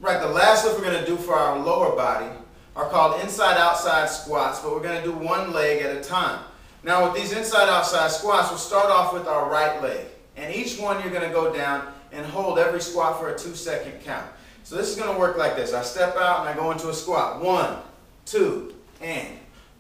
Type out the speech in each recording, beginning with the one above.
Right, the last lift we're going to do for our lower body are called inside-outside squats, but we're going to do one leg at a time. Now with these inside-outside squats, we'll start off with our right leg. And each one you're going to go down and hold every squat for a 2-second count. So this is going to work like this. I step out and I go into a squat. 1, 2, and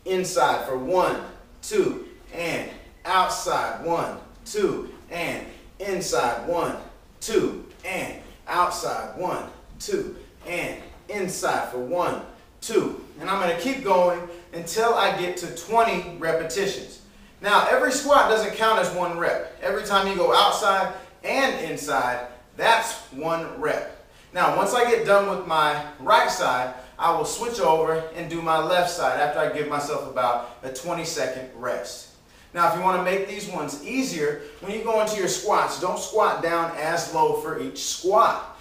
inside for 1, 2, and outside. 1, 2, and inside. 1, 2, and outside. 1, 2, and inside for 1, 2. And I'm going to keep going until I get to 20 repetitions. Now, every squat doesn't count as one rep. Every time you go outside and inside, that's one rep. Now, once I get done with my right side, I will switch over and do my left side after I give myself about a 20-second rest. Now, if you want to make these ones easier, when you go into your squats, don't squat down as low for each squat.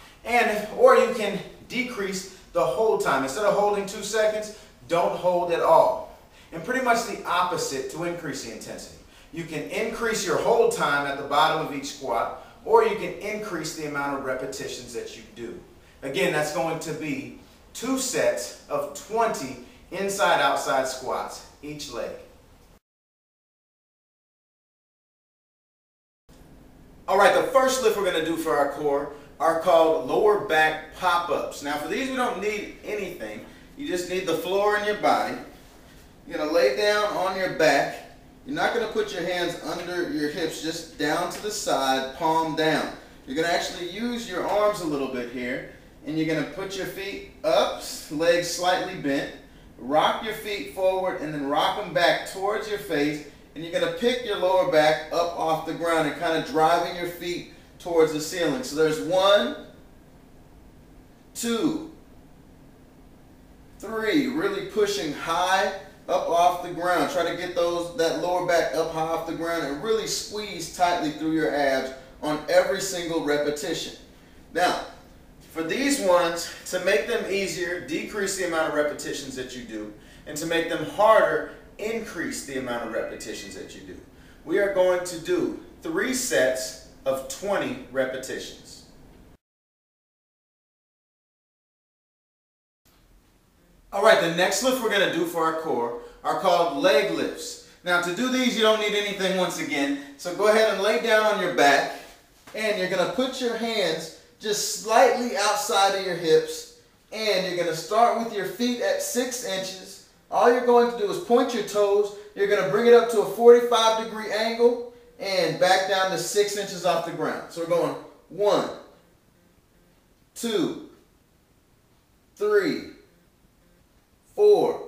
Or you can decrease the hold time. Instead of holding 2 seconds, don't hold at all. And pretty much the opposite to increase the intensity. You can increase your hold time at the bottom of each squat, or you can increase the amount of repetitions that you do. Again, that's going to be 2 sets of 20 inside-outside squats each leg. All right, the first lift we're going to do for our core are called lower back pop-ups. Now for these, we don't need anything. You just need the floor in your body. You're going to lay down on your back. You're not going to put your hands under your hips, just down to the side, palm down. You're going to actually use your arms a little bit here, and you're going to put your feet up, legs slightly bent, rock your feet forward, and then rock them back towards your face, and you're going to pick your lower back up off the ground and kind of driving your feet towards the ceiling. So there's 1, 2, 3, really pushing high up off the ground. Try to get that lower back up high off the ground and really squeeze tightly through your abs on every single repetition. Now, for these ones, to make them easier, decrease the amount of repetitions that you do, and to make them harder, increase the amount of repetitions that you do. We are going to do 3 sets of 20 repetitions. All right, the next lift we're going to do for our core are called leg lifts. Now to do these, you don't need anything once again. So go ahead and lay down on your back, and you're going to put your hands just slightly outside of your hips, and you're going to start with your feet at 6 inches. All you're going to do is point your toes. You're going to bring it up to a 45-degree angle and back down to 6 inches off the ground. So we're going 1, 2, 3, 4,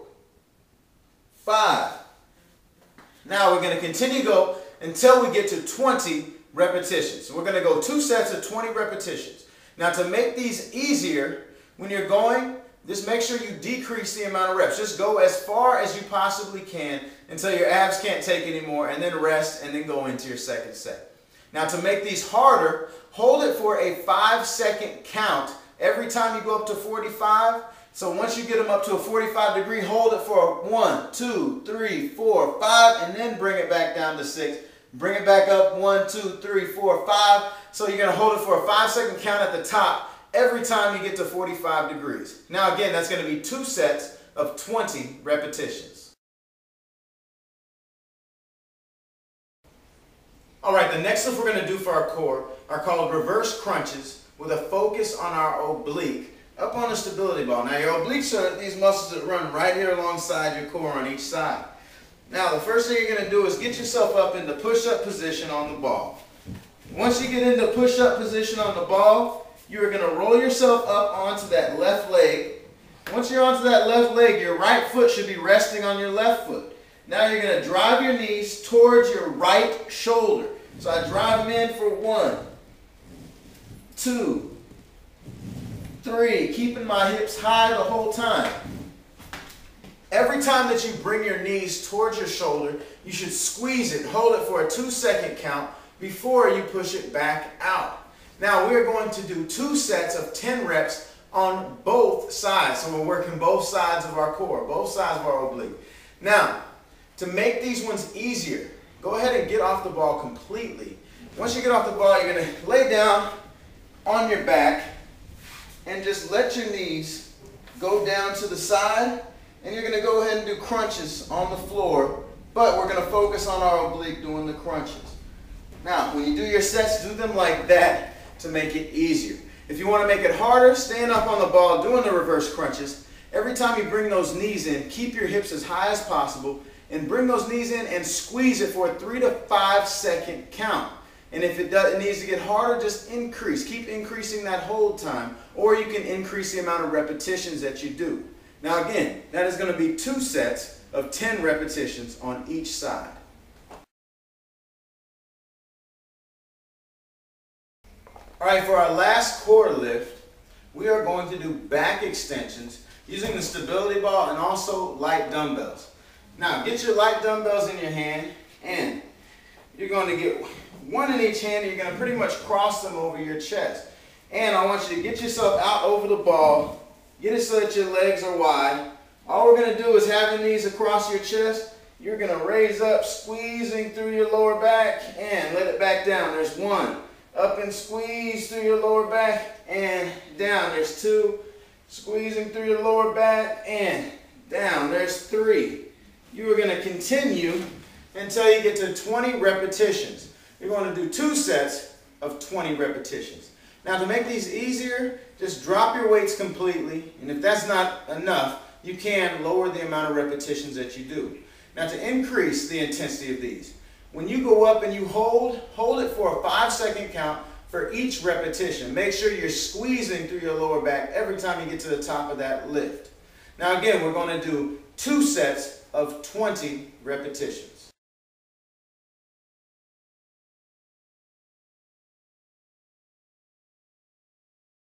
5. Now we're going to continue to go until we get to 20 repetitions. So we're going to go 2 sets of 20 repetitions. Now to make these easier, when you're going, just make sure you decrease the amount of reps. Just go as far as you possibly can until your abs can't take anymore, and then rest, and then go into your second set. Now to make these harder, hold it for a 5-second count every time you go up to 45. So once you get them up to a 45-degree, hold it for 1, 2, 3, 4, 5, and then bring it back down to 6. Bring it back up 1, 2, 3, 4, 5. So you're going to hold it for a 5-second count at the top every time you get to 45 degrees. Now again, that's going to be 2 sets of 20 repetitions. All right, the next lift we're going to do for our core are called reverse crunches with a focus on our oblique up on the stability ball. Now your obliques are these muscles that run right here alongside your core on each side. Now the first thing you're going to do is get yourself up into push-up position on the ball. Once you get into push-up position on the ball, you're going to roll yourself up onto that left leg. Once you're onto that left leg, your right foot should be resting on your left foot. Now you're going to drive your knees towards your right shoulder. So I drive them in for 1, 2, 3, keeping my hips high the whole time. Every time that you bring your knees towards your shoulder, you should squeeze it, hold it for a 2-second count before you push it back out. Now we're going to do 2 sets of 10 reps on both sides. So we're working both sides of our core, both sides of our oblique. Now, to make these ones easier, go ahead and get off the ball completely. Once you get off the ball, you're going to lay down on your back, and just let your knees go down to the side, and you're going to go ahead and do crunches on the floor, but we're going to focus on our oblique doing the crunches. Now, when you do your sets, do them like that to make it easier. If you want to make it harder, stand up on the ball doing the reverse crunches. Every time you bring those knees in, keep your hips as high as possible and bring those knees in and squeeze it for a 3 to 5 second count. And if it needs to get harder, just increase. Keep increasing that hold time, or you can increase the amount of repetitions that you do. Now again, that is going to be 2 sets of 10 repetitions on each side. All right, for our last core lift, we are going to do back extensions using the stability ball and also light dumbbells. Now, get your light dumbbells in your hand, and you're going to get one in each hand, and you're going to pretty much cross them over your chest. And I want you to get yourself out over the ball, get it so that your legs are wide. All we're going to do is having these across your chest, you're going to raise up, squeezing through your lower back, and let it back down. There's 1. Up and squeeze through your lower back, and down. There's 2. Squeezing through your lower back, and down. There's 3. You are going to continue until you get to 20 repetitions. You're going to do 2 sets of 20 repetitions. Now, to make these easier, just drop your weights completely, and if that's not enough, you can lower the amount of repetitions that you do. Now, to increase the intensity of these, when you go up and you hold it for a 5-second count for each repetition. Make sure you're squeezing through your lower back every time you get to the top of that lift. Now again, we're going to do 2 sets of 20 repetitions.